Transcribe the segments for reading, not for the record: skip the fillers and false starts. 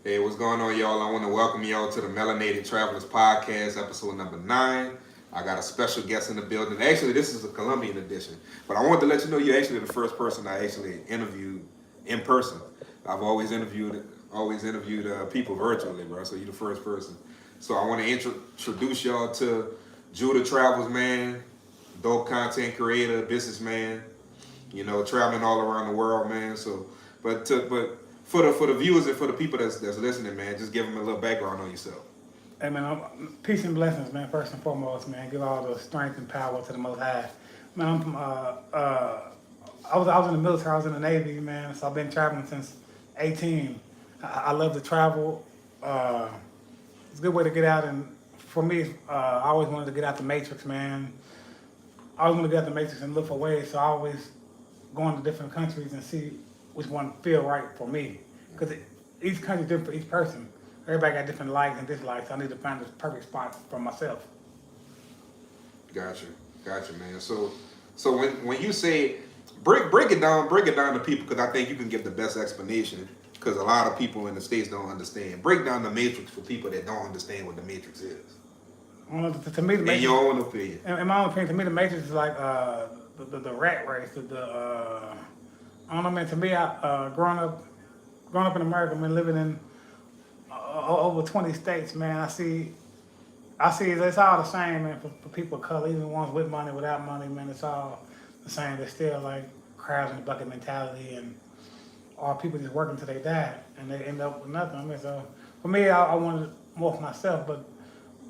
Hey, what's going on, y'all? I want to welcome y'all to the Melanated Travelers Podcast, episode number 9. I got a special guest in the building. Actually, this is a Colombian edition, but I want to let you know you're actually the first person I actually interviewed in person. I've always interviewed people virtually, bro. So you're the first person. So I want to introduce y'all to Judah Travels, man. Dope content creator, businessman. Traveling all around the world, man. But for the viewers and for the people that's listening, man, just give them a little background on yourself. Hey man, peace and blessings, man. First and foremost, man, give all the strength and power to the Most High. Man, I'm from I was in the military. I was in the Navy, man. So I've been traveling since 18. I love to travel. It's a good way to get out, and for me, I always wanted to get out the matrix, man. I always want to get out the matrix and look for ways. So I always going to different countries and see which one feel right for me, because each country is different for each person. Everybody got different likes and dislikes. I need to find the perfect spot for myself. Gotcha, man. So when you say break it down to people because I think you can give the best explanation because a lot of people in the states don't understand. Break down the matrix for people that don't understand what the matrix is. I don't know, to me, the In Matrix, your own opinion. in my own opinion, to me, the Matrix is like the rat race. I don't know, man. To me, growing up in America, man, living in over 20 states, man, I see it's all the same, man. For people of color, even ones with money, without money, man, it's all the same. They're still like crabs in the bucket mentality, and all people just working until they die, and they end up with nothing. I mean, so for me, I wanted more for myself,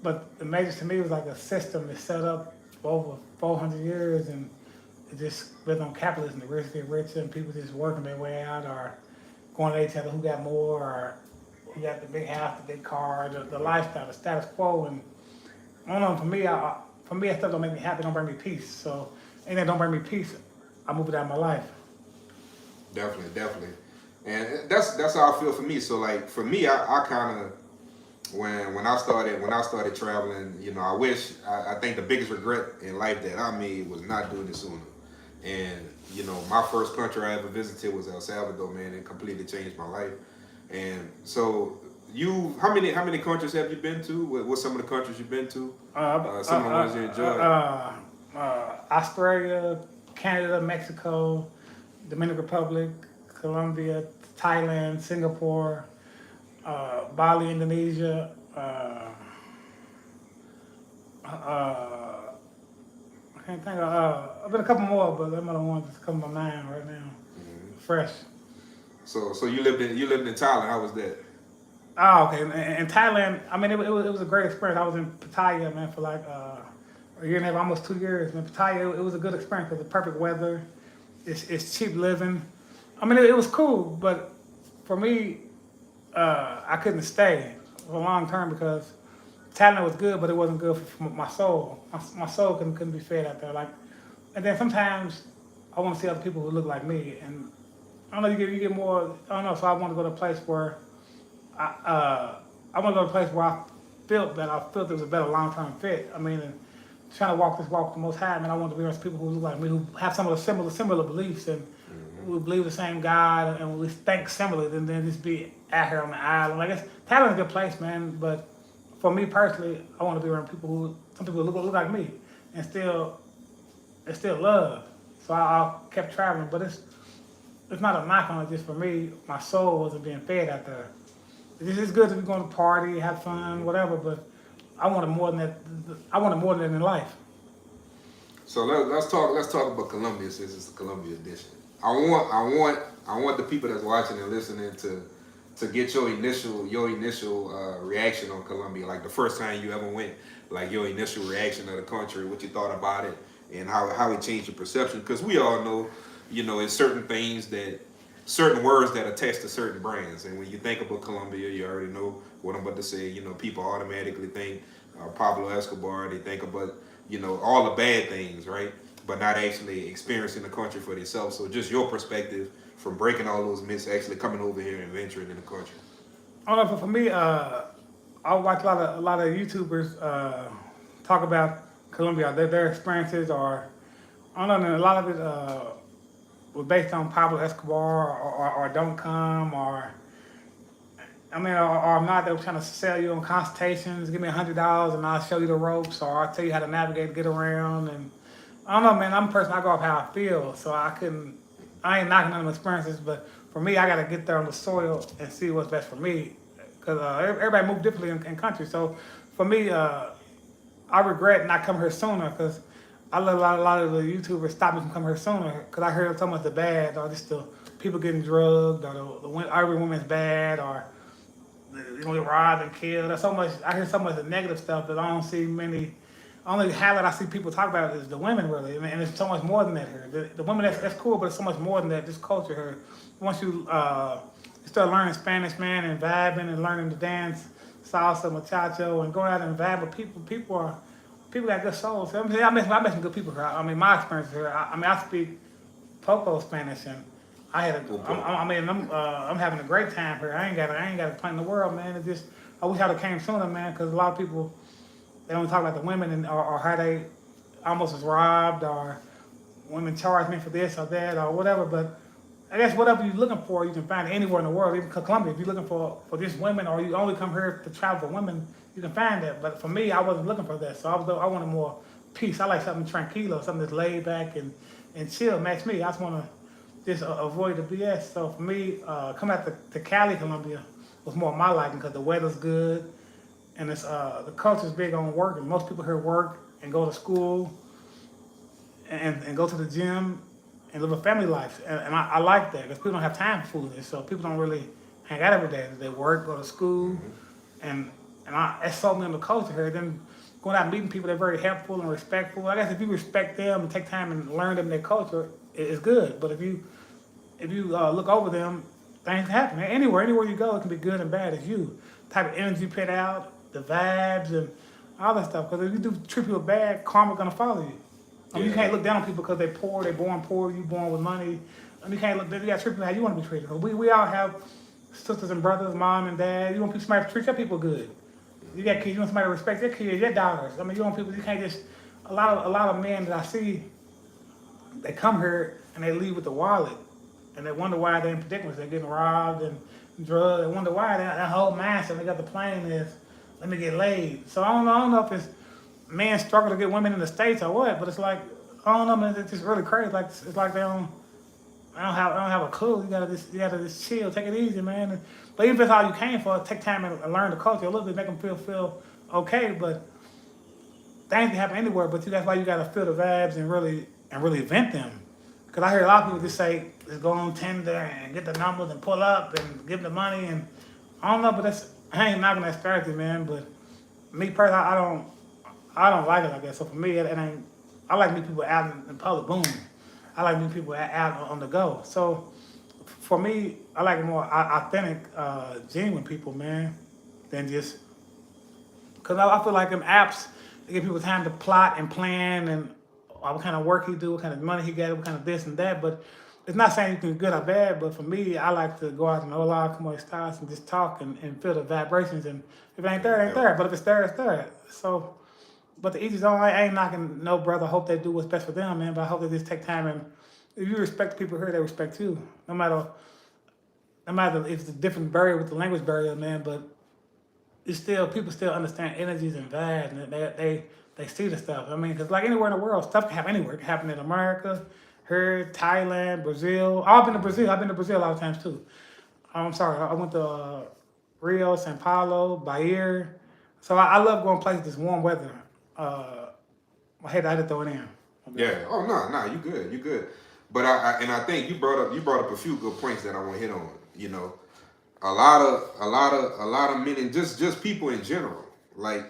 but the Matrix to me was like a system that's set up for over 400 years, and it just built on capitalism. The rich get richer, and people just working their way out, or going at each other who got more, or who got the big house, the big car, the lifestyle, the status quo. And I don't know. For me, that stuff don't make me happy. Don't bring me peace. So, and that don't bring me peace, I move it out of my life. Definitely. And that's how I feel for me. So like for me, I kind of when I started traveling, I think the biggest regret in life that I made was not doing it sooner. And my first country I ever visited was El Salvador, man. It completely changed my life. And so how many countries have you been to? What's some of the countries you've been to? Some of the ones you enjoyed. Australia, Canada, Mexico, Dominican Republic, Colombia, Thailand, Singapore, Bali, Indonesia. I can't think of. I've been a couple more, but them are the ones that's coming to my mind right now. Fresh. So you lived in Thailand. How was that? Oh, okay. In Thailand, I mean, it was a great experience. I was in Pattaya, man, for like a year and a half, almost 2 years. Man, Pattaya, it was a good experience because the perfect weather, it's cheap living. I mean, it was cool, but for me, I couldn't stay for long term because Thailand was good, but it wasn't good for my soul. My soul couldn't be fed out there. Like, and then sometimes I want to see other people who look like me, and I don't know, you get more. I don't know. So I want to go to a place where I want to go to a place where I felt it was a better long term fit. I mean, and trying to walk this walk with the Most High, man. I want to be around people who look like me, who have some of the similar beliefs, and we believe the same God, and we think similarly. And then just be out here on the island. Like, Thailand's a good place, man. But for me personally, I want to be around some people who look like me, and still love. So I kept traveling, but it's not a knock on it. Just for me, my soul wasn't being fed out there. It's good to be going to party, have fun, whatever. But I wanted more than that. I wanted more than that in life. So let's talk about Colombia since it's the Colombia edition. I want the people that's watching and listening to get your initial reaction on Colombia, like the first time you ever went, like your initial reaction of the country, what you thought about it, and how it changed your perception. Because we all know, it's certain words that attach to certain brands, and when you think about Colombia, you already know what I'm about to say. People automatically think Pablo Escobar. They think about all the bad things, right? But not actually experiencing the country for themselves. So just your perspective from breaking all those myths, actually coming over here and venturing in the country. I don't know. For me, I watch a lot of YouTubers talk about Colombia, their experiences, or I don't know. And a lot of it was based on Pablo Escobar or Don't Come, I mean, or I'm not, they were trying to sell you on consultations, give me $100 and I'll show you the ropes, or I'll tell you how to navigate, get around. And I don't know, man, I'm a person, I go off how I feel, so I ain't knocking on them experiences, but for me, I gotta get there on the soil and see what's best for me. Cause everybody move differently in countries, so for me, I regret not coming here sooner, because I let a lot of the YouTubers stop me from coming here sooner, because I heard so much the bad, or just the people getting drugged, or every woman's bad, or get robbed and killed. There's so much. I hear so much of the negative stuff that I don't see many. Only highlight I see people talk about is the women, really, and it's so much more than that here. The women, that's cool, but it's so much more than that. This culture here. Once you start learning Spanish, man, and vibing and learning to dance salsa, muchacho, and going out and vibe with people, people got good souls. I met some good people here. I mean, my experience here. I speak poco Spanish, and I'm having a great time here. I ain't got a complaint in the world, man. It just, I wish I'd have came sooner, man, because a lot of people, they don't talk about the women or how they almost was robbed, or women charged me for this or that or whatever. But I guess whatever you're looking for, you can find it anywhere in the world. Even Colombia, if you're looking for just women, or you only come here to travel for women, you can find that. But for me, I wasn't looking for that, so I wanted more peace. I like something tranquilo, something that's laid back and chill. Match me. I just want to just avoid the BS. So for me, coming out to Cali, Colombia, was more my liking, because the weather's good, and it's the culture's big on work, and most people here work and go to school and go to the gym and live a family life, and I like that, because people don't have time for foolishness, so people don't really hang out every day. They work, go to school, and that's sold me in the culture here. Then going out and meeting people, they're very helpful and respectful. I guess if you respect them and take time and learn them their culture, it's good. But if you look over them, things happen. Anywhere you go, it can be good and bad. It's you. The type of energy you put out, the vibes, and all that stuff. Because if you do treat people bad, karma's gonna follow you. I mean, you can't look down on people because they're poor, they're born poor, you born with money. I mean, you can't look, you gotta treat people how you want to be treated. We all have sisters and brothers, mom and dad. You want somebody to treat your people good. You got kids, you want somebody to respect their kids, their daughters. I mean, you want people, you can't just, a lot of men that I see, they come here and they leave with the wallet, and they wonder why they're in predicaments. They're getting robbed and drugged. They wonder why that whole mindset they got the plane is, let me get laid. So I don't know if it's men struggle to get women in the States or what, but it's like, I don't know, man, it's just really crazy. Like, it's like they don't have a clue. You gotta just chill, take it easy, man. But even if it's all you came for, take time and learn the culture a little bit, make them feel okay. But things can happen anywhere. But that's why you gotta feel the vibes and really vent them. Because I hear a lot of people just say, just go on Tinder and get the numbers and pull up and give them the money. And I don't know, but I ain't knocking that strategy, man. But me personally, I don't like it like that. So for me, it ain't. I like meet people out in public. Boom. I like meet people out on the go. So for me, I like more authentic, genuine people, man, than just. Because I feel like them apps, they give people time to plot and plan and what kind of work he do, what kind of money he got, what kind of this and that. But it's not saying you can be good or bad. But for me, I like to go out and hola, como estás, and just talk and feel the vibrations. And if it ain't there, it ain't there. But if it's there, it's there. So. But the easiest I ain't knocking no brother. Hope they do what's best for them, man. But I hope they just take time, and if you respect the people here, they respect you. No matter if it's a different barrier with the language barrier, man. But it's still, people still understand energies and vibes, and they see the stuff. I mean, because like anywhere in the world, stuff can happen anywhere. It can happen in America, here, Thailand, Brazil. I've been to Brazil. I've been to Brazil a lot of times too. I'm sorry, I went to Rio, Sao Paulo, Bahia. So I love going places that's warm weather. I had to throw it in. Okay. Yeah. Oh no, you good. But I think you brought up a few good points that I want to hit on. You know, a lot of men and just people in general. Like,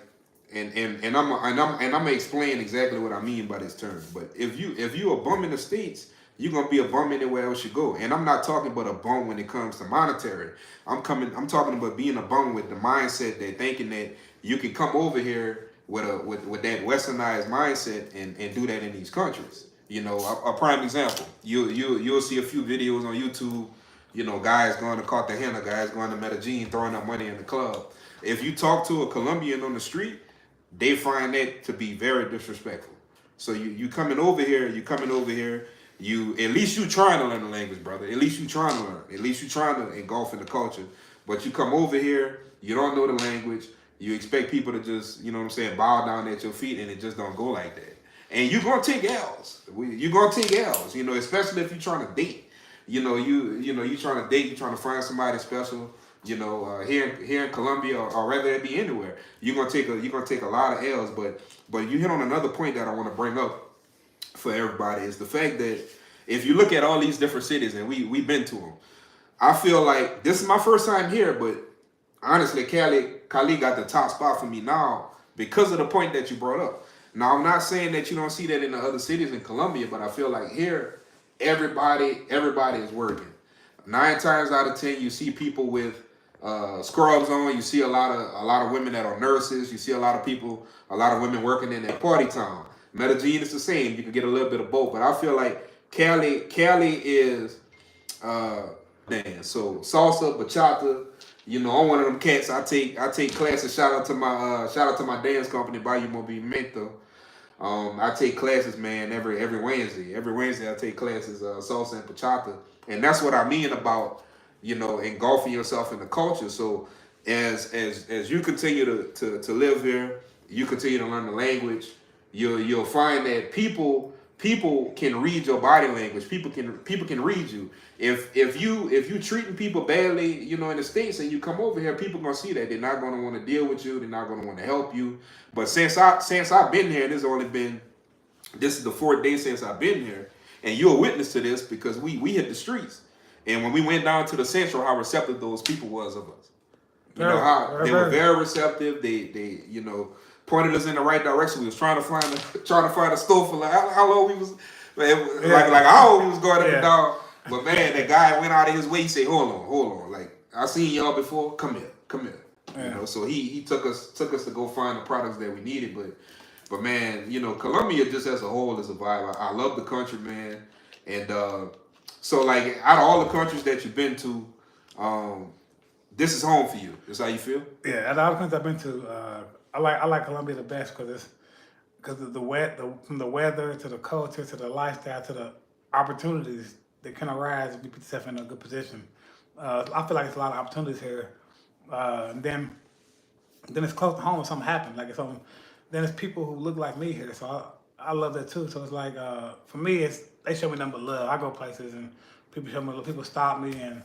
and I'm gonna explain exactly what I mean by this term. But if you a bum in the States, you're gonna be a bum anywhere else you go. And I'm not talking about a bum when it comes to monetary. I'm talking about being a bum with the mindset that thinking that you can come over here with that westernized mindset and do that in these countries. You know, a prime example. You'll see a few videos on YouTube. You know, guys going to Cartagena, guys going to Medellin, throwing up money in the club. If you talk to a Colombian on the street, they find that to be very disrespectful. So you coming over here. You at least you trying to learn the language, brother. At least you trying to learn. At least you trying to engulf in the culture. But you come over here, you don't know the language, you expect people to just, you know what I'm saying, bow down at your feet, and it just don't go like that. And you're gonna take L's. You're gonna take L's, you know, especially if you're trying to date. You trying to date, you're trying to find somebody special. Here in Colombia, or rather it be anywhere, you're gonna take a lot of L's. But you hit on another point that I want to bring up for everybody is the fact that if you look at all these different cities, and we've been to them, I feel like this is my first time here, but honestly, Cali got the top spot for me now because of the point that you brought up. Now, I'm not saying that you don't see that in the other cities in Colombia, but I feel like here, everybody is working. 9 times out of 10, you see people with scrubs on. You see a lot of women that are nurses. You see a lot of women working in that party town. Medellin is the same. You can get a little bit of both, but I feel like Cali is so salsa, bachata. You know, I'm one of them cats. I take classes. Shout out to my dance company, Bayou Movimento. I take classes, man, every Wednesday. Every Wednesday I take classes, salsa and bachata, and that's what I mean about, you know, engulfing yourself in the culture. So as you continue to live here, you continue to learn the language. You'll find that people can read your body language. People can read you. If you treating people badly, you know, in the States, and you come over here, people gonna see that. They're not gonna want to deal with you. They're not gonna want to help you. But since I've been here, this is the 4th day since I've been here, and you're a witness to this because we hit the streets, and when we went down to the Central, how receptive those people was of us. You know how they were very receptive. They you know, pointed us in the right direction. We was trying to find a store for like how long we was, like how we was going up and down. But man, that guy went out of his way. He said, hold on, like I seen y'all before. Come here. Yeah. You know, so he took us to go find the products that we needed. But man, you know, Colombia just as a whole is a vibe. I love the country, man. And so like out of all the countries that you've been to, this is home for you. Is how you feel? Yeah, out of all the countries I've been to, I like Colombia the best because of from the weather to the culture to the lifestyle to the opportunities that can arise if you put yourself in a good position. I feel like there's a lot of opportunities here. And then it's close to home if something happens. Like then it's people who look like me here. So I love that too. So it's like for me, they show me nothing but love. I go places and people stop me and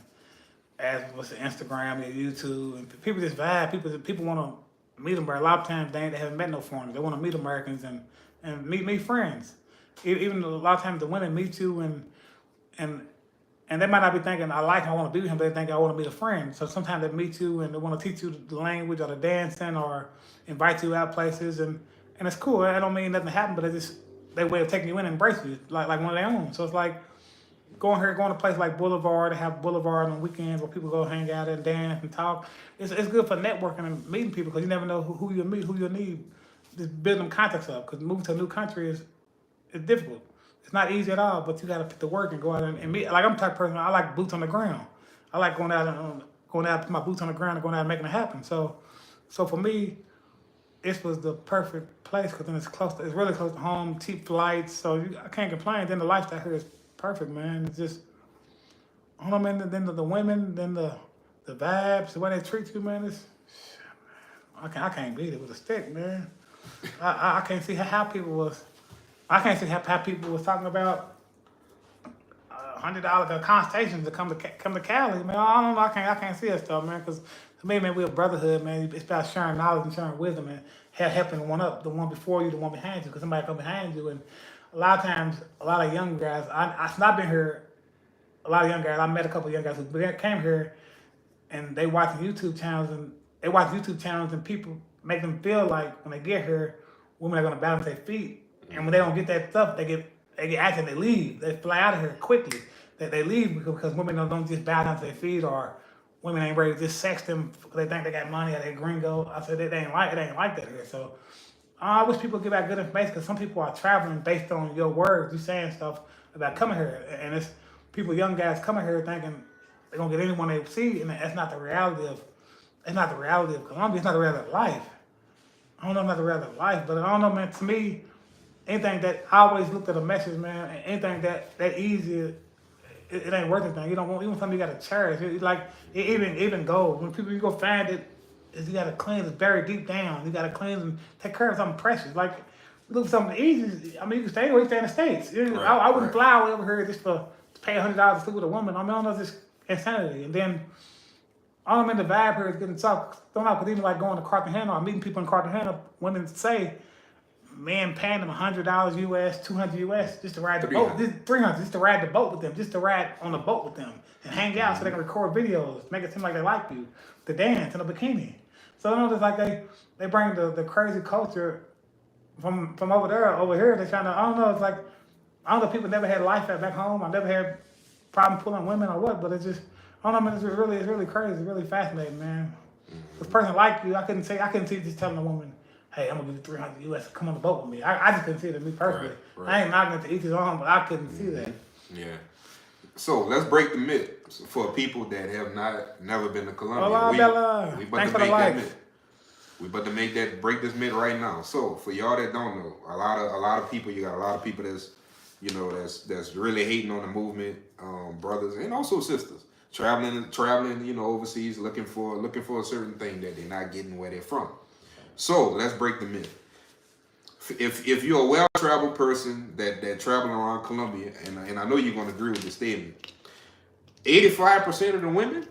ask what's the Instagram and YouTube, and people just vibe. People want to meet them, but a lot of times they haven't met no foreigners. They want to meet Americans and meet friends. Even a lot of times the women meet you and they might not be thinking I want to be with him, but they think I want to be a friend. So sometimes they meet you and they want to teach you the language or the dancing or invite you out places, and it's cool. I don't mean nothing happened, but it's just their way of taking you in and embrace you like one of their own. So it's like going to a place like Boulevard. They have Boulevard on weekends where people go hang out and dance and talk. It's good for networking and meeting people because you never know who you'll meet, who you'll need. Just building them contacts up because moving to a new country is difficult. It's not easy at all, but you got to put the work and go out and meet. Like I'm the type of person, I like boots on the ground. I like going out, put my boots on the ground and going out and making it happen. So for me, this was the perfect place because then it's really close to home, cheap flights, so I can't complain. Then the lifestyle here is perfect, man. It's just, I don't know, man. Then the women, then the vibes, the way they treat you, man. I can't beat it with a stick, man. I can't see how people was. I can't see how people was talking about $100 consultations to come to Cali, man. I don't know. I can't see that stuff, man. Because to me, man, we're a brotherhood, man. It's about sharing knowledge and sharing wisdom and helping one up, the one before you, the one behind you. Because somebody come behind you, and a lot of times, a lot of young guys. I've not been here. A lot of young guys. I met a couple of young guys who came here, and they watching YouTube channels, and people make them feel like when they get here, women are gonna balance their feet. And when they don't get that stuff, they get active. They leave. They fly out of here quickly. They leave because women don't just bow down to their feet, or women ain't ready to just sex them because they think they got money or they gringo. I said it ain't like that here. So I wish people give out good information because some people are traveling based on your words. You saying stuff about coming here, and it's people, young guys coming here thinking they're gonna get anyone they see, and that's not the reality of. It's not the reality of Colombia. It's not the reality of life. I don't know, not the reality of life, but I don't know, man. To me, anything that I always looked at a message, man. Anything that easy, it ain't worth anything. You don't want even something you gotta cherish. Even gold. When people you go find it, is you gotta cleanse it buried deep down. You gotta cleanse and take care of something precious. Like look for something easy. I mean, you can stay where you stay in the States. I wouldn't fly all the way over here just to pay $100 to sleep with a woman. I mean, I don't know, it's just insanity. And then I'm in the vibe here is getting tough. Don't know, because even like going to Cartagena or meeting people in Cartagena, women say men paying them $100 US, $200 US just to ride the boat, $300 just to ride the boat with them, just to ride on the boat with them and hang out so they can record videos, make it seem like they like you, to dance in a bikini. So I know it's like they bring the crazy culture from over there over here. They're trying to, I don't know, it's like, I don't know if people never had life back home. I never had problem pulling women or what, but it's just, I don't know, man, it's really crazy, it's really fascinating, man. This person like you, I couldn't see just telling a woman, hey, I'm gonna give you $300 US, come on the boat with me. I just couldn't see it to me personally. Right. I ain't knocking it to each his own, but I couldn't see that. Yeah. So let's break the myth for people that have never been to Colombia. Hola, Bella. Thanks for the likes. We about to break this myth right now. So for y'all that don't know, a lot of people, you got a lot of people that's really hating on the movement, brothers and also sisters, traveling, overseas looking for a certain thing that they're not getting where they're from. So let's break the myth. If you're a well-traveled person that traveling around Colombia, and I know you're gonna agree with the statement, 85% of the women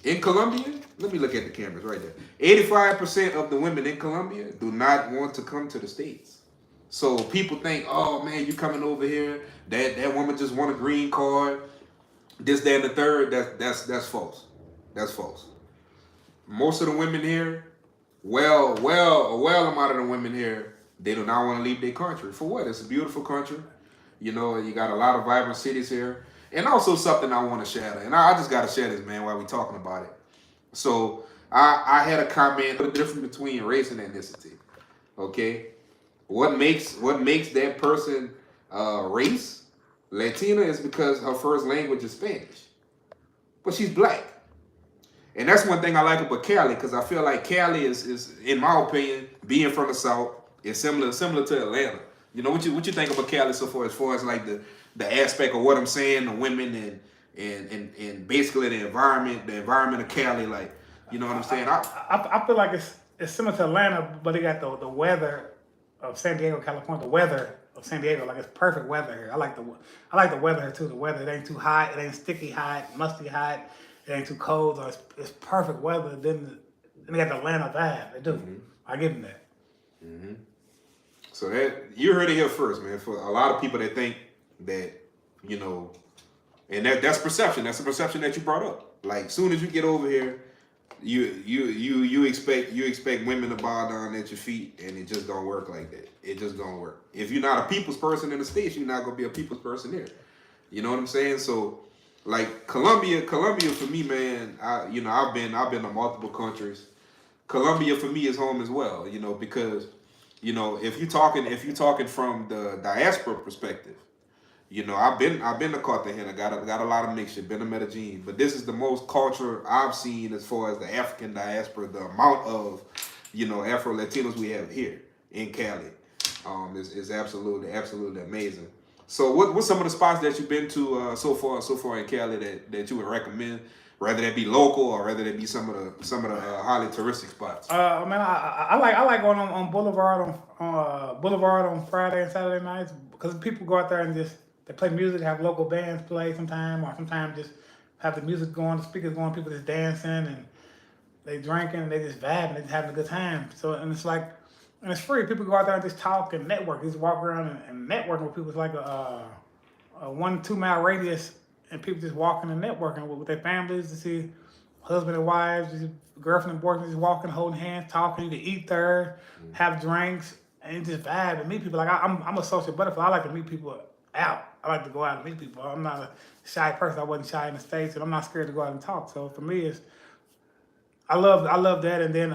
in Colombia, let me look at the cameras right there. 85% of the women in Colombia do not want to come to the States. So people think, oh man, you coming over here, that woman just want a green card, this, that, and the third. That's false. That's false. Most of the women here, a well amount of the women here, they do not want to leave their country. For what? It's a beautiful country. You got a lot of vibrant cities here. And also something I want to share. And I just got to share this, man, while we're talking about it. So I had a comment, the difference between race and ethnicity. Okay? What makes that person race, Latina, is because her first language is Spanish. But she's black. And that's one thing I like about Cali, because I feel like Cali is, in my opinion, being from the South, is similar to Atlanta. What you think about Cali so far as like the aspect of what I'm saying, the women and basically the environment of Cali, like, you know what I'm saying? I feel like it's similar to Atlanta, but they got the weather of San Diego, California. The weather of San Diego, like, it's perfect weather here. I like the weather here too. The weather, it ain't too hot, it ain't sticky hot, musty hot, it ain't too cold. So it's perfect weather. Then they got the Atlanta vibe. They do. Mm-hmm. I give them that. Mm-hmm. So that you heard it here first, man. For a lot of people that think that, and that's perception. That's the perception that you brought up. Like, soon as you get over here, you expect women to bow down at your feet, and it just don't work like that. It just don't work. If you're not a people's person in the States, you're not gonna be a people's person here. You know what I'm saying? So, like, Colombia for me, man. I've been to multiple countries. Colombia for me is home as well. Because if you're talking from the diaspora perspective, I've been to Cartagena, got a lot of mixture, been to Medellin, but this is the most culture I've seen as far as the African diaspora, the amount of, Afro Latinos we have here in Cali, is absolutely amazing. So what's some of the spots that you've been to so far in Cali that you would recommend? Rather that be local or rather that be some of the highly touristic spots. Man, I like going on Boulevard on Friday and Saturday nights, because people go out there and they play music, have local bands play sometime, or sometimes just have the music going, the speakers going, people just dancing and they drinking and they just vibing, they just having a good time. So and it's free. People go out there and just talk and network. Just walk around and networking with people. It's like a 1-2 mile radius. And people just walking and networking with their families to see husband and wives, just girlfriend and boyfriend just walking, holding hands, talking. You can eat there, have drinks, and just vibe and meet people. Like, I'm a social butterfly. I like to meet people out. I like to go out and meet people. I'm not a shy person. I wasn't shy in the States, and I'm not scared to go out and talk. So for me, I love that. And then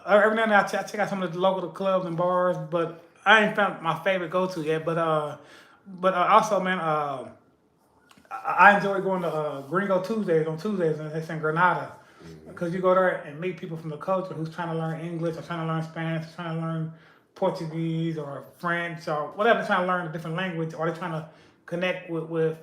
every now and then I check out some of the local clubs and bars, but I ain't found my favorite go-to yet. But also, man, I enjoy going to Gringo Tuesdays on Tuesdays, and it's in Granada, because you go there and meet people from the culture who's trying to learn English or trying to learn Spanish, or trying to learn Portuguese or French or whatever, trying to learn a different language, or they're trying to connect with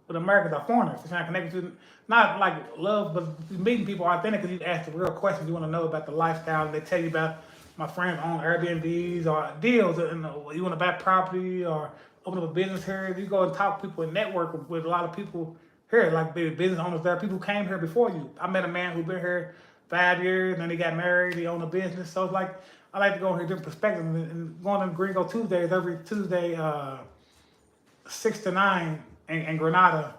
with Americans are foreigners. They're trying to connect with you, not like love, but meeting people authentic because you ask the real questions you want to know about the lifestyle. They tell you about my friends own Airbnbs or deals. And you want to buy property or open up a business here. You go and talk to people and network with a lot of people here, like big business owners there. People came here before you. I met a man who been here 5 years, and then he got married. He owned a business. So it's like I like to go here different perspectives and going to Gringo Tuesdays every Tuesday, 6 to 9 in Granada.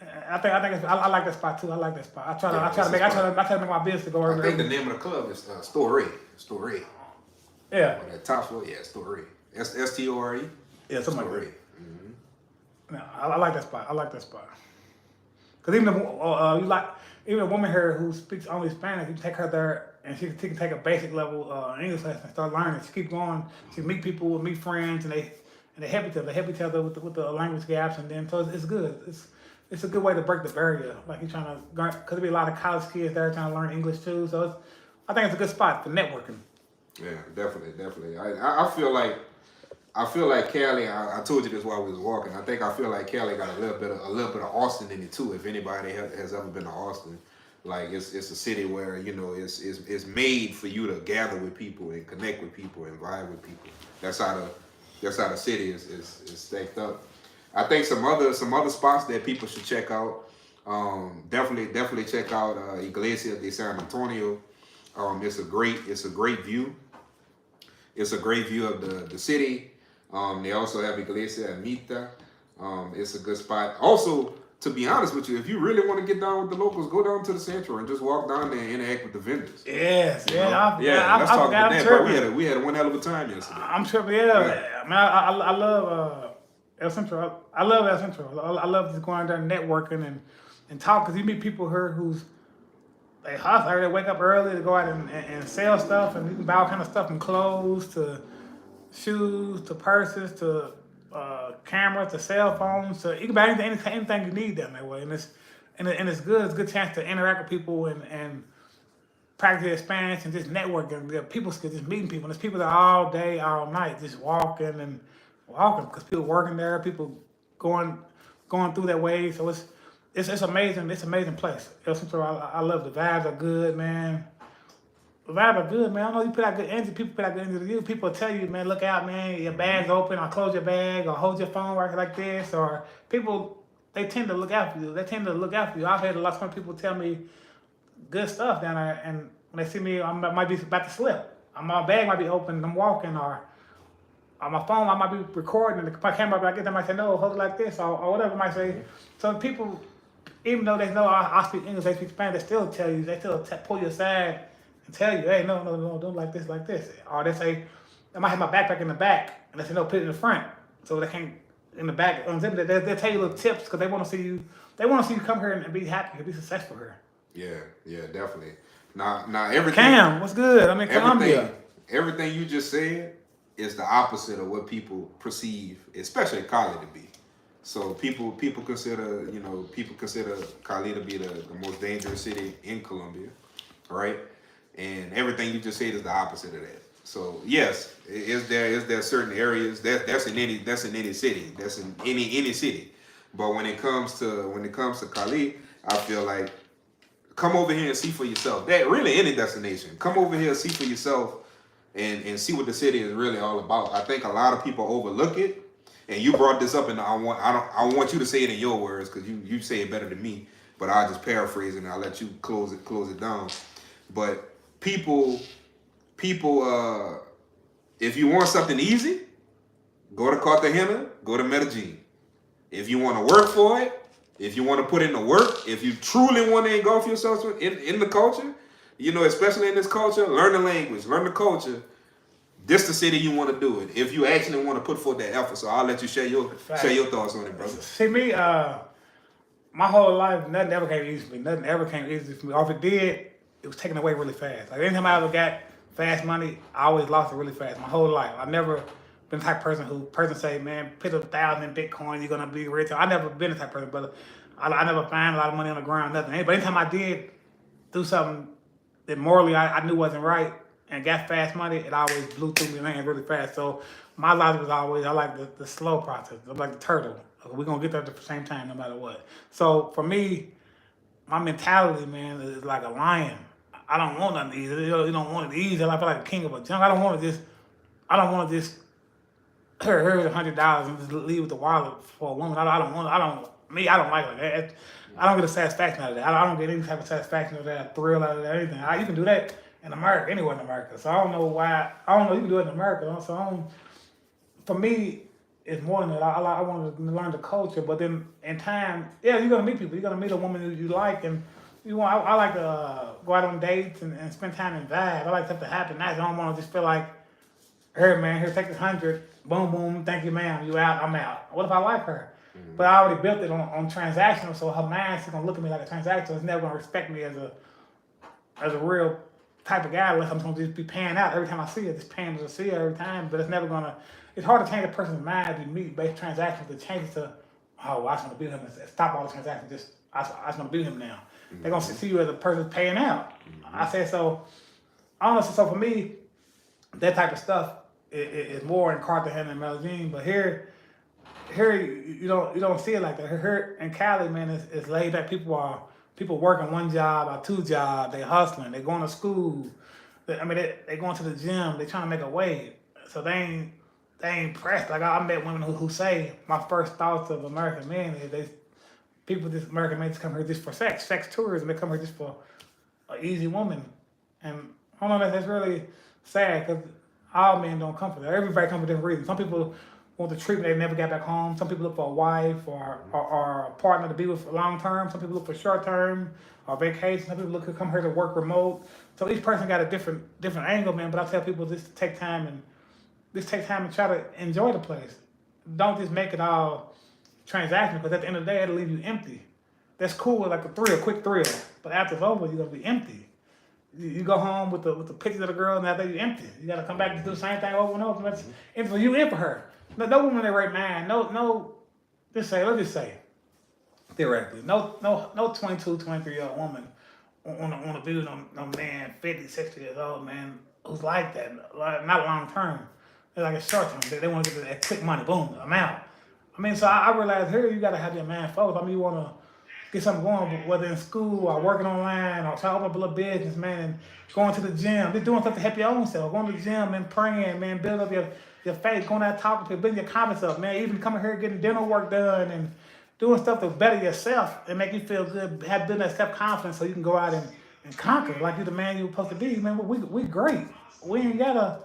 I like that spot too. I like that spot. I try to make my business to go over I think there. the name of the club is Story. Yeah. Or that top floor, Story. Store. Yeah, something like Story. that. No, I like that spot. I like that spot. Cause even even a woman here who speaks only Spanish, you can take her there and she can take a basic level English lesson and start learning. She keep going. She meet people, meet friends, and they help each other. They help each other with the language gaps, and then so it's good. It's a good way to break the barrier. Like you're trying to, cause there be a lot of college kids there trying to learn English too. So I think it's a good spot for networking. Yeah, definitely. I feel like Cali. I told you this while we was walking. I feel like Cali got a little bit of Austin in it too. If anybody has ever been to Austin, like it's a city where it's made for you to gather with people and connect with people and vibe with people. That's how the city is stacked up. I think some other spots that people should check out. Definitely check out Iglesia de San Antonio. It's a great view. It's a great view of the city. They also have Iglesia Amita. It's a good spot. Also, to be honest with you, if you really want to get down with the locals, go down to the Central and just walk down there and interact with the vendors. Yes, Let's talk about that. But we had one hell of a time yesterday. I'm tripping. Yeah. Man, I love El Centro. I love El Centro. I love just going there and networking and talk because you meet people here who's they hustle. They wake up early to go out and sell stuff, and you can buy all kind of stuff from clothes to shoes to purses to cameras to cell phones. So you can buy anything you need down that way, and it's good. It's a good chance to interact with people and practice your Spanish and just networking. People just meeting people. And there's people there all day, all night, just walking because people working there, people going through that way. So it's amazing. It's an amazing place. El Centro, I love the vibes are good, man. The vibes are good, man. I know you put out good energy. People put out good energy to you. People tell you, man, look out, man. Your bag's open. Or close your bag. Or hold your phone right like this. Or people, they tend to look out for you. I've had a lot of people tell me good stuff down there, and when they see me, I might be about to slip. My bag might be open. I'm walking, or on my phone, I might be recording. And my camera, like this, they might say, no, hold it like this, or whatever. Might say. So people, even though they know I speak English, they speak Spanish, they still tell you, pull you aside and tell you, hey, no, don't like this. Or they say, I might have my backpack in the back, and they say, no, put it in the front, so they can't in the back unzip it. They'll tell you little tips because they want to see you. They want to see you come here and be happy, and be successful here. Yeah, definitely. Now everything. Cam, what's good? I'm in Colombia. Everything you just said is the opposite of what people perceive, especially Cali, to be. So people consider Cali to be the most dangerous city in Colombia, right? And everything you just said is the opposite of that. So yes, is there certain areas that's in any city, that's in any city. But when it comes to Cali, I feel like come over here and see for yourself. That really any destination. Come over here and see for yourself and see what the city is really all about. I think a lot of people overlook it. And you brought this up, and I want you to say it in your words because you say it better than me. But I'll just paraphrase it and I'll let you close it down. But people, if you want something easy, go to Cartagena, go to Medellin. If you want to work for it, if you want to put in the work, if you truly want to engulf yourself in the culture, especially in this culture, learn the language, learn the culture. This the city you want to do it. If you actually want to put forth that effort, so I'll let you share your thoughts on it, brother. See me, my whole life, nothing ever came easy for me. Nothing ever came easy for me. Or if it did, it was taken away really fast. Like anytime I ever got fast money, I always lost it really fast. My whole life, I've never been the type of person say, man, put 1,000 in Bitcoin, you're gonna be rich. I never been the type of person, but I never find a lot of money on the ground, nothing. But anytime I did do something that morally I knew wasn't right, and got fast money, it always blew through me and really fast. So my logic was always, I like the slow process. I'm like the turtle. We're gonna get there at the same time, no matter what. So for me, my mentality, man, is like a lion. I don't want nothing easy. You don't want it easy. I feel like a king of a jungle. I don't want to just here's $100 and just leave with the wallet for a woman. I don't like that. I don't get a satisfaction out of that. I don't get any type of satisfaction out of that, thrill out of that, anything. You can do that in America, anywhere in America. So I don't know why. I don't know you can do it in America. So for me, it's more than that. I want to learn the culture, but then in time, yeah, you're gonna meet people. You're gonna meet a woman who you like, and you want. I like to go out on dates and spend time and vibe. I like stuff to happen. Nice. I don't want to just feel like, here, man, here, take this 100. Boom, boom. Thank you, ma'am. You out? I'm out. What if I like her? Mm-hmm. But I already built it on transactional, so her mind's gonna look at me like a transactional. It's never gonna respect me as a real type of guy unless I'm gonna just be paying out every time I see her, just paying to see her every time. But it's never gonna. It's hard to change a person's mind if you meet based transactions to change it to, oh, I just want to be with him. Stop all the transactions. I just want to be with him now. Mm-hmm. They're gonna see you as a person paying out. Mm-hmm. I said so. Honestly, so for me, that type of stuff is more in Cartagena and Medellin. But here you don't see it like that. Here in Cali, man, it's laid back. People working one job or two jobs. They hustling. They going to school. They going to the gym. They trying to make a way. So they ain't pressed. Like I met women who say my first thoughts of American men is American men just come here just for sex tourism. They come here just for an easy woman. And I don't know, that's really sad because all men don't come for that. Everybody comes for different reasons. Some people want the treatment, they never got back home. Some people look for a wife or a partner to be with for long term. Some people look for short term or vacation. Some people look to come here to work remote. So each person got a different angle, man. But I tell people just take time and try to enjoy the place. Don't just make it all transactional because at the end of the day, it'll leave you empty. That's cool, like a quick thrill. But after it's over, you're gonna be empty. You go home with the pictures of the girl, and after you're empty. You gotta come back and do the same thing over and over. That's empty for you and for her. No woman in their right mind. No. Let's just say, theoretically, no 22, 23-year-old woman want to be with no man 50, 60 years old, man, who's like that. Not long term. They're like a short term. They want to get that quick money. Boom, I'm out. So I realized here you gotta have your man focused. You wanna get something going, whether in school or working online or trying to open up a little business, man, and going to the gym. Just doing stuff to help your own self. Going to the gym and praying, man, build up your faith, going out talking to people, building your confidence up, man. Even coming here getting dental work done and doing stuff to better yourself and make you feel good, building that self-confidence so you can go out and conquer like you're the man you're supposed to be. Man, we great. We ain't gotta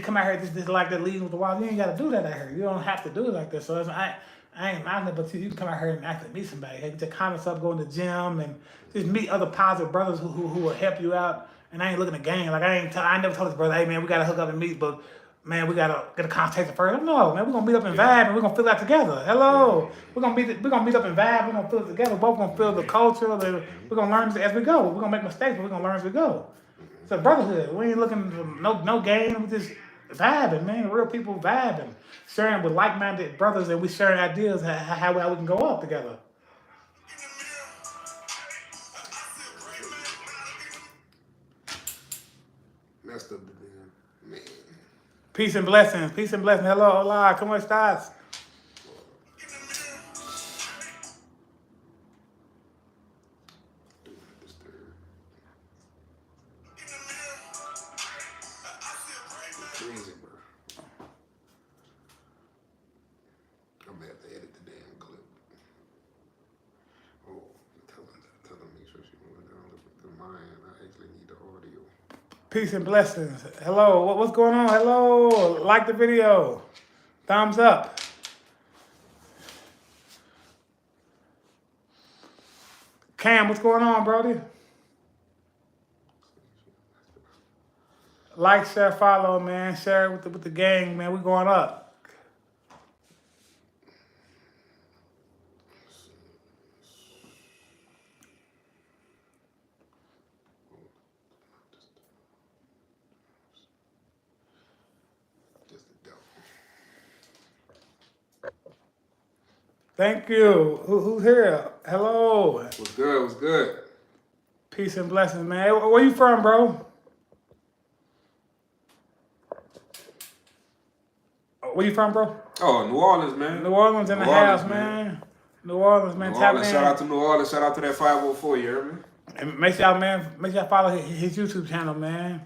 come out here just like that leading with the wild. You ain't gotta do that out here. You don't have to do it like this. So I ain't minding it, but you can come out here and actually meet somebody. Get your confidence up, go in the gym, and just meet other positive brothers who will help you out. And I ain't looking at game. Like I never told this brother, hey man, we gotta hook up and meet, but man, we gotta get a conversation first. No, man, we're gonna meet up and vibe, and we're gonna feel that together. Hello, we're gonna meet up and vibe. We're gonna feel it together. We're both gonna feel the culture. We're gonna learn as we go. We're gonna make mistakes, but we're gonna learn as we go. It's a brotherhood. We ain't looking for no game. We just vibing, man. Real people vibing, sharing with like-minded brothers, and we sharing ideas how we can go up together. That's the man. Peace and blessings. Peace and blessings. Hello, hola. ¿Cómo estás? Crazy, bro. I'm gonna have to edit the damn clip. Oh, tell them make sure she moving down the mine. I actually need the audio. Peace and blessings. Hello, what's going on? Hello, like the video. Thumbs up. Cam, what's going on, Brody? Like, share, follow, man. Share it with the gang, man. We going up. Thank you. Who's here? Hello. What's good? What's good? Peace and blessings, man. Where you from, bro? Where you from, bro? Oh, New Orleans, man. New Orleans in New the Orleans, house, man. New Orleans, man. New Tap Orleans, in. shout out to New Orleans. Shout out to that 504. You hear me? And make sure y'all follow his YouTube channel, man.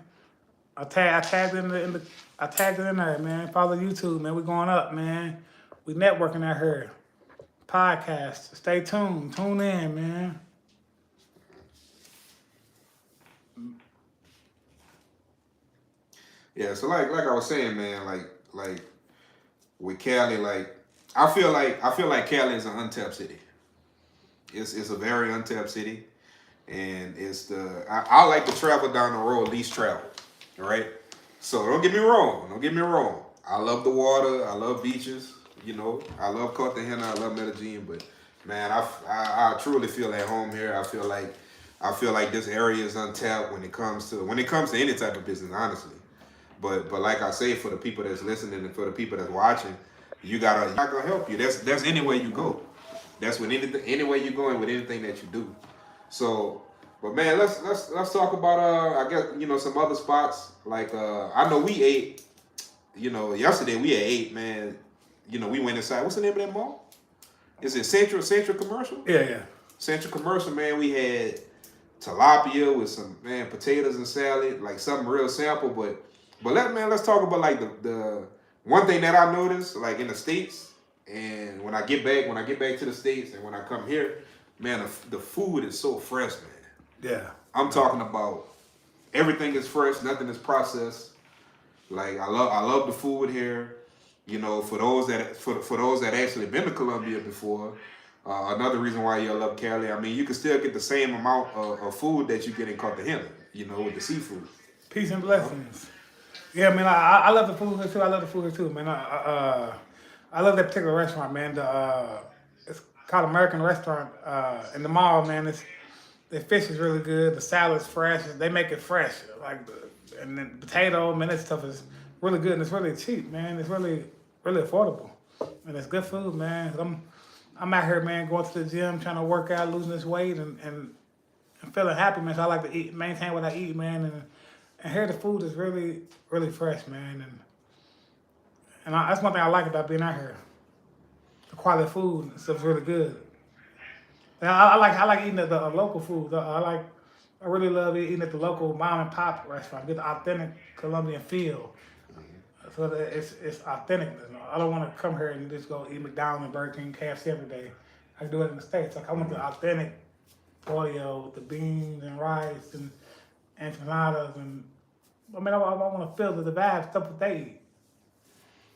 I tagged I tagged it in there, man. Follow YouTube, man. We going up, man. We networking out here. Podcast. Stay tuned. Tune in, man. Yeah. So like I was saying, man, like with Cali, like I feel like Cali is an untapped city. It's a very untapped city, and I like to travel down the road least traveled, right? So don't get me wrong. Don't get me wrong. I love the water. I love beaches. You know, I love Cartagena. I love Medellin. But man, I truly feel at home here. I feel like this area is untapped when it comes to any type of business, honestly. But like I say, for the people that's listening and for the people that's watching, you're not gonna help you. That's any way you go. That's with any way you go and with anything that you do. So, but man, let's talk about I guess some other spots. Like I know we ate. Yesterday we ate, man. We went inside. What's the name of that mall? Is it Central Commercial? Yeah. Central Commercial, man. We had tilapia with some potatoes and salad, like something real simple. But let's talk about like the one thing that I noticed, like in the States, and when I get back to the States, and when I come here, man, the food is so fresh, man. Yeah. I'm talking about everything is fresh, nothing is processed. Like I love the food here. For those that actually been to Colombia before, another reason why you love Cali. I mean, you can still get the same amount of food that you get in Cartagena. With the seafood. Peace and blessings. Yeah, man. I love the food here too. I love the food here too, man. I love that particular restaurant, man. It's called American Restaurant in the mall, man. The fish is really good. The salad's fresh. They make it fresh, and then potato, man. That stuff is really good and it's really cheap, man. It's really, really affordable, and it's good food, man. I'm out here, man, going to the gym, trying to work out, losing this weight, and feeling happy, man. So I like to eat, maintain what I eat, man, and here the food is really, really fresh, man, and that's one thing I like about being out here. The quality of food and stuff's really good. And I like eating at the local food. I really love eating at the local mom and pop restaurant. Get the authentic Colombian feel. So that it's authentic. I don't want to come here and just go eat McDonald's and Burger King, KFC every day. I do it in the States. Like I want the authentic pollo with the beans and rice and empanadas I want to feel the vibe, stuff that they eat.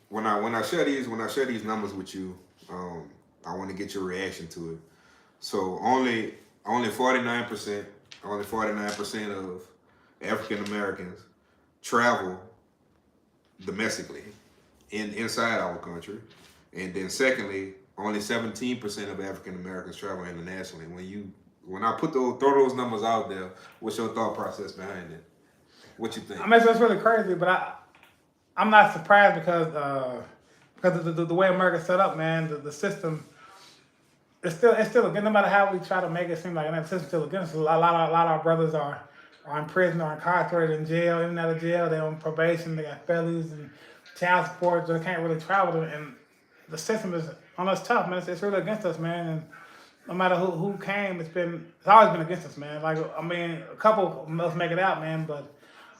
When I share these numbers with you, I want to get your reaction to it. So only 49% of African Americans travel domestically inside our country, and then secondly, only 17% of African Americans travel internationally. When I throw those numbers out there, what's your thought process behind it? What you think? I mean, it's really crazy, but I'm not surprised because the way America's set up, man, the system. It's still against. No matter how we try to make it seem like the system's still against us. A lot of our brothers are in prison or incarcerated in jail, in and out of jail. They're on probation. They got felonies and child support. So they can't really travel. And the system is on us tough, man. It's really against us, man. And no matter who came, it's always been against us, man. Like I mean, a couple of us make it out, man, but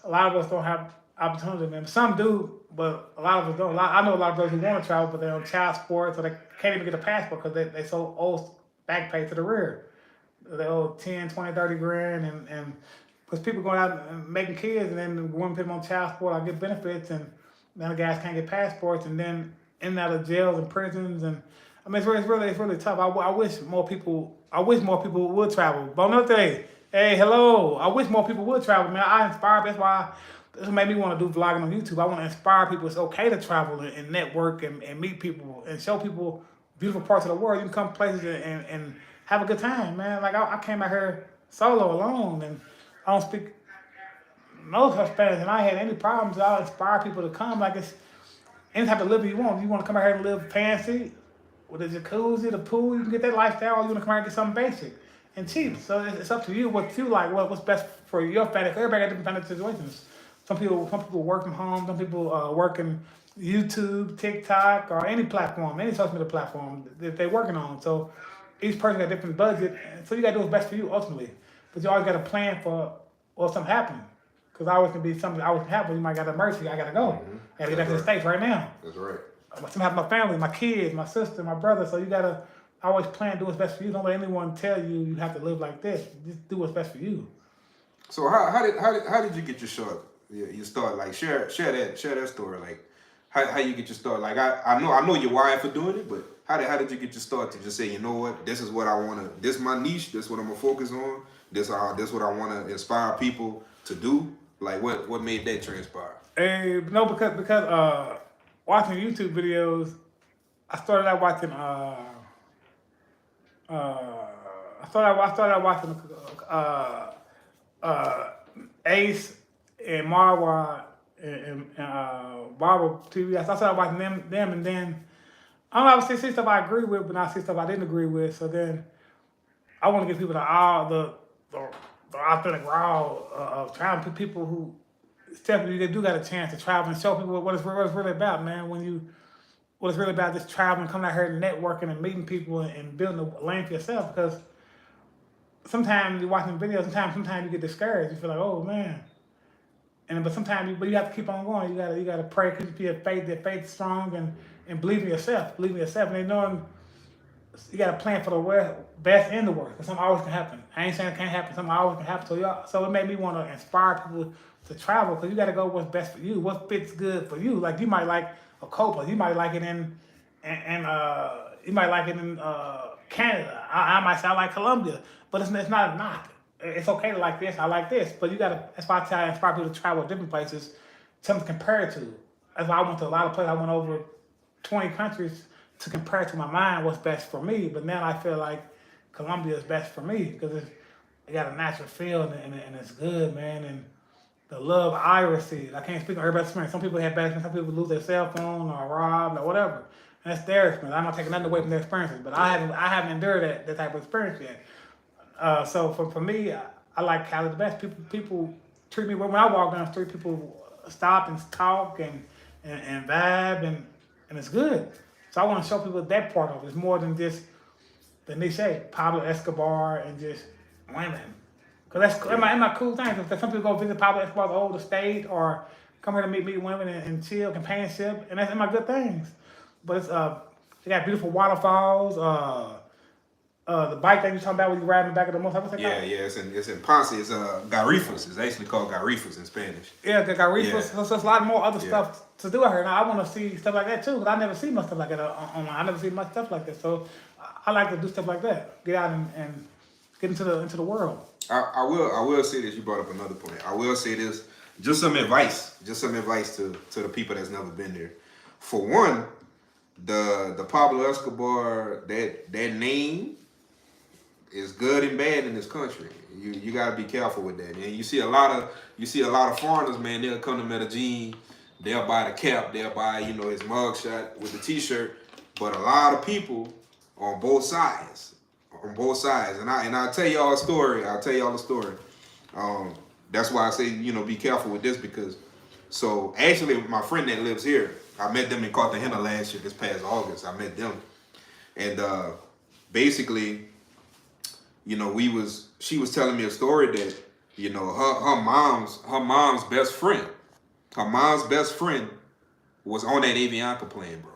a lot of us don't have opportunity, man. Some do, but a lot of us don't. I know a lot of brothers who want to travel, but they're on child support, so they can't even get a passport because they so owe back pay to the rear. They owe 10, 20, 30 grand, and because people going out and making kids, and then the women put them on child support, I get benefits, and then the guys can't get passports, and then in and out of jails and prisons, and I mean, it's really tough. I wish more people would travel. But another thing, hey, hello, I wish more people would travel, man. I inspire. That's why this made me want to do vlogging on YouTube. I want to inspire people. It's okay to travel and network and meet people and show people beautiful parts of the world. You can come places and have a good time, man. Like I came out here solo, alone, and I don't speak no Spanish, and I had any problems. I'll inspire people to come. Like it's any type of living you want. If you want to come out here and live fancy with a jacuzzi, the pool, you can get that lifestyle. Or you want to come out here and get something basic and cheap. So it's up to you what you like, what's best for your family. Everybody got different family situations. Some people work from home. Some people work in YouTube, TikTok, or any platform, any social media platform that they're working on. So each person got a different budget, and so you got to do what's best for you ultimately. But you always got to plan for well something happening, because always can be something always can happen. You might got an emergency. I got to go. I got to get back to the States right now. That's right. Something happened to my family, my kids, my sister, my brother. So you got to always plan, do what's best for you. Don't let anyone tell you you have to live like this. Just do what's best for you. So how did you get your start? You start like share that story, like how you get your start. Like I know your why for doing it, but how did you get your start to just say, you know what, this is what I wanna, this is my niche, this is what I'm gonna focus on, this what I wanna inspire people to do. Like what made that transpire? No, because watching YouTube videos, I started out watching I started out watching Ace and Marwa and Barbara TV. I started watching them, and then I don't know. I see stuff I agree with, but I see stuff I didn't agree with. So then I want to give people the authentic raw of traveling people who definitely they do got a chance to travel and show people what it's really about, man. What it's really about, just traveling, coming out here and networking and meeting people and building a lane for yourself. Because sometimes you're watching videos, sometimes you get discouraged. You feel like, oh man. But sometimes you have to keep on going. You gotta pray, keep your faith strong, and believe in yourself. Believe in yourself, and then knowing you gotta plan for the best and the worst. Because something always can happen. I ain't saying it can't happen. Something always can happen. So it made me want to inspire people to travel, because you gotta go what's best for you, what fits good for you. Like you might like a Copa, you might like it in Canada. I might say I like Colombia, but it's not a knock. It's okay to like this. I like this, but you gotta. That's why I try to inspire people to travel to different places, something to compare it to. That's why I went to a lot of places. I went over 20 countries to compare to my mind what's best for me. But now I feel like Colombia is best for me because it got a natural feel and it's good, man. And the love I received. I can't speak on everybody's experience. Some people have bad experience. Some people lose their cell phone or robbed or whatever. And that's their experience. I'm not taking nothing away from their experiences, but I haven't endured that type of experience yet. So for me, I like Cali the best. People treat me when I walk down the street. People stop and talk and vibe and it's good. So I want to show people that part of it. It's more than just they say Pablo Escobar and just women. Cause that's my cool thing. Cause some people go visit Pablo Escobar's old estate or come here to meet women and chill, companionship, and that's my good things. But it's they got beautiful waterfalls. The bike that you talking about when you riding the back of the motorcycle. What's that called? It's in Ponce. It's Garifas. It's actually called Garifas in Spanish. Yeah, the Garifas. Yeah. So there's a lot more other stuff to do out here. Now I want to see stuff like that too, because I never see much stuff like that online. I never see much stuff like that. So I like to do stuff like that. Get out and get into the world. I will say this. You brought up another point. I will say this. Just some advice to the people that's never been there. For one, the Pablo Escobar that name is good and bad in this country. You gotta be careful with that. And you see a lot of foreigners, man. They'll come to Medellin, they'll buy the cap, they'll buy his mugshot with the T-shirt. But a lot of people on both sides. And I'll tell y'all a story. That's why I say be careful with this, because actually my friend that lives here, I met them in Cartagena last year, this past August. I met them, and basically, she was telling me a story that her mom's best friend was on that Avianca plane, bro.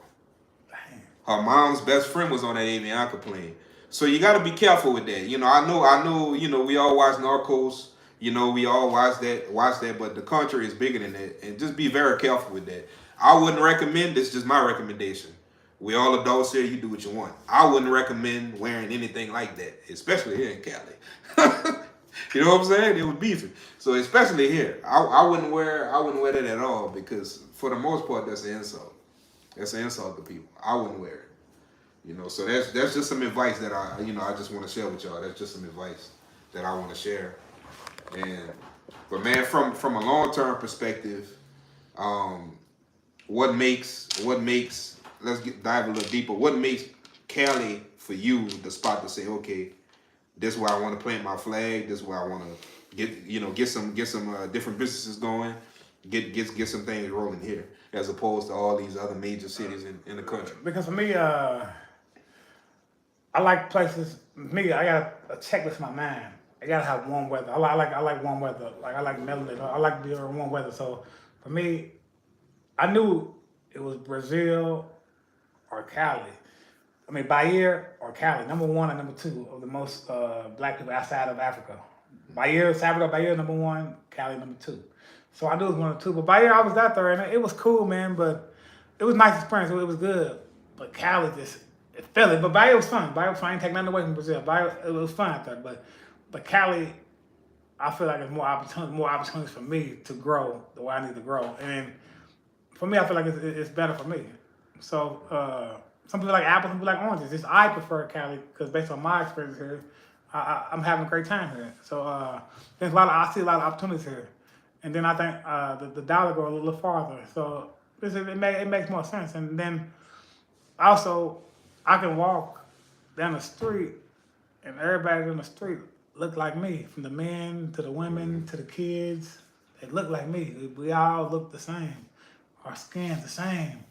Her mom's best friend was on that Avianca plane. So you got to be careful with that. I know. We all watch Narcos. We all watch that. But the country is bigger than that, and just be very careful with that. I wouldn't recommend. This is just my recommendation. We all adults here. You do what you want. I wouldn't recommend wearing anything like that, especially here in Cali. You know what I'm saying? It was beefing. So especially here, I wouldn't wear that at all, because for the most part, that's an insult. That's an insult to people. I wouldn't wear it. So that's just some advice that I just want to share with y'all. That's just some advice that I want to share. But man, from a long-term perspective, what makes dive a little deeper. What makes Cali for you the spot to say, okay, this is where I want to plant my flag. This is where I want to get some different businesses going. get some things rolling here, as opposed to all these other major cities in the country. Because for me, I like places. Me, I got a checklist in my mind. I gotta have warm weather. I like warm weather. Like I like melanated. I like to be in warm weather. So for me, I knew it was Brazil or Cali. I mean, Bahia or Cali, number one and number two of the most black people outside of Africa. Bahia, Salvador Bahia, number one, Cali, number two. So I knew it was one or two. But Bahia, I was out there, and it was cool, man. But it was a nice experience. It was good. But Cali just, it felt it. But Bahia was fun. Bahia was fun. I ain't take nothing away from Brazil. Bahia, it was fun out there. But Cali, I feel like there's more opportunities for me to grow the way I need to grow. And for me, I feel like it's better for me. So some people like apples, some people like oranges. Just I prefer Cali because based on my experience here, I'm having a great time here. So there's I see a lot of opportunities here. And then I think the dollar go a little farther. So it makes more sense. And then also, I can walk down the street and everybody in the street look like me, from the men to the women to the kids. They look like me. We all look the same. Our skin's the same.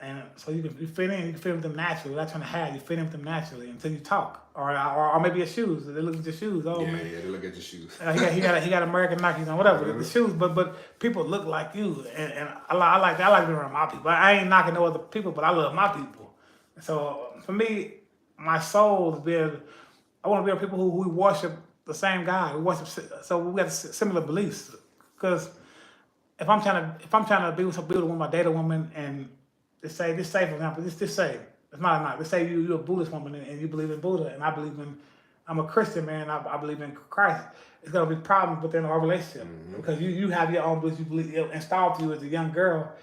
And so you fit in. You can fit in with them naturally. Without trying to hide, you fit in with them naturally until you talk, or maybe your shoes. They look at your shoes. Oh man, they look at your shoes. he got American Nikes on, whatever the shoes. But people look like you, and I like that. I like being around my people. I ain't knocking no other people, but I love my people. So for me, my soul is being. I want to be around people who worship the same God. We worship, so we got similar beliefs. Because if I'm trying to be with a woman, I date a woman, and just say for example, just say it's not. Let's say you're a Buddhist woman and you believe in Buddha, and I'm a Christian man. I believe in Christ. It's gonna be problems within our relationship because you have your own beliefs. You believe installed to you as a young girl.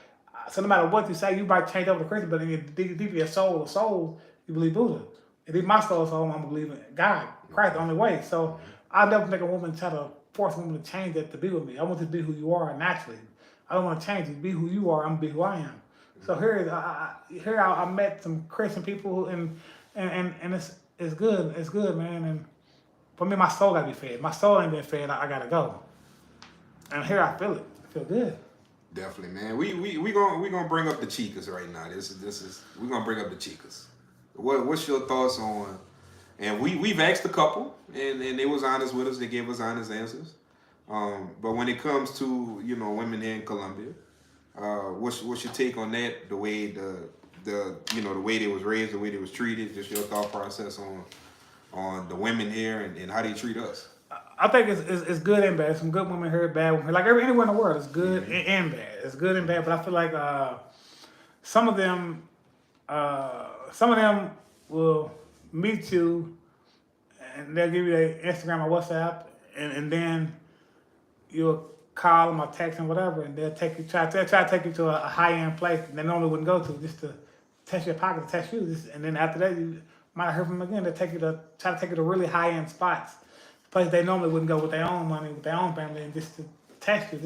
So no matter what you say, you might change over to Christian, but in your deep your soul, you believe Buddha. And in my soul, I'm gonna believe in God, Christ, the only way. So I'll never make a woman try to force a woman to change that to be with me. I want you to be who you are naturally. I don't want to change you. Be who you are. I'm gonna be who I am. So I met some Christian people and it's good. It's good, man. And for me, my soul gotta be fed. My soul ain't been fed. I gotta go. And here I feel it. I feel good. Definitely, man. We gonna bring up the chicas right now. This is we gonna bring up the chicas. What's your thoughts on? And we've asked a couple, and they was honest with us. They gave us honest answers. But when it comes to women here in Colombia, what's your take on that? The way the way they was raised, the way they was treated. Just your thought process on the women here and how they treat us. I think it's good and bad. Some good women here, bad women here. Like anywhere in the world, it's good and bad. It's good and bad. But I feel like some of them will meet you and they'll give you their Instagram or WhatsApp, and then you'll call them or text them, whatever, and they'll try to take you to a high-end place they normally wouldn't go to, just to test your pocket, to test you. And then after that, you might have heard from them again. They'll try to take you to really high-end spots, places they normally wouldn't go with their own money, with their own family, and just to test you,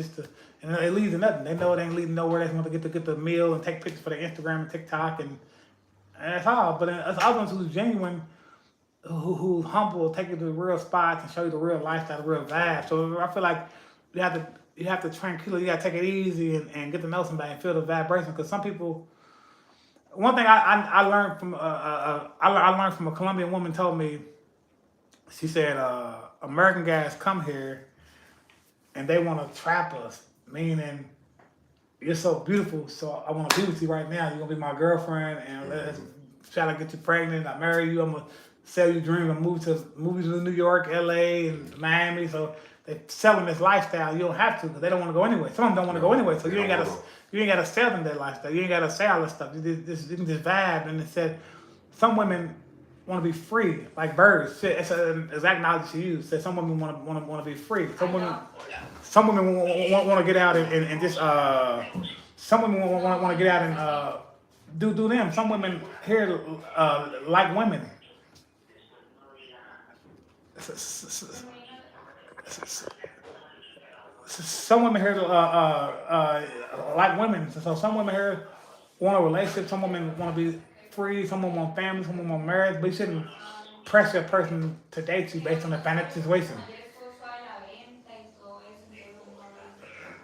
and it leads to nothing. They know it ain't leading nowhere. They just want to get the meal and take pictures for their Instagram and TikTok, and that's all. But then there's other ones who's genuine, who's humble, take you to the real spots and show you the real lifestyle, the real vibe. So I feel like you have to tranquility, you got to take it easy and get to know somebody and feel the vibration. Because some people, one thing I learned from I learned from a Colombian woman told me. She said American guys come here and they want to trap us, meaning you're so beautiful, so I want to be with you right now. You're gonna be my girlfriend, and let's try to get you pregnant. I marry you. I'm gonna sell you dreams. I'm move to New York, LA, and Miami. So they're selling this lifestyle. You don't have to, because they don't want to go anyway. Some of them don't want to go anyway. So you ain't gotta sell them that lifestyle. You ain't gotta say all this stuff. You can just vibe. And it said some women want to be free, like birds. It's an exact knowledge she used. Said some women want to be free. Some women want to get out and just some women want to get out and do them. Some women here like women. Some women here like women. So some women here want a relationship. Some women want to be free. Some women want family. Some women want marriage. But you shouldn't pressure a person to date you based on the financial situation.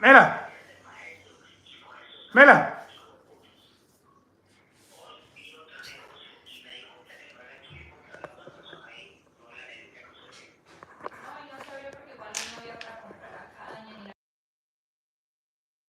Mira. Mela.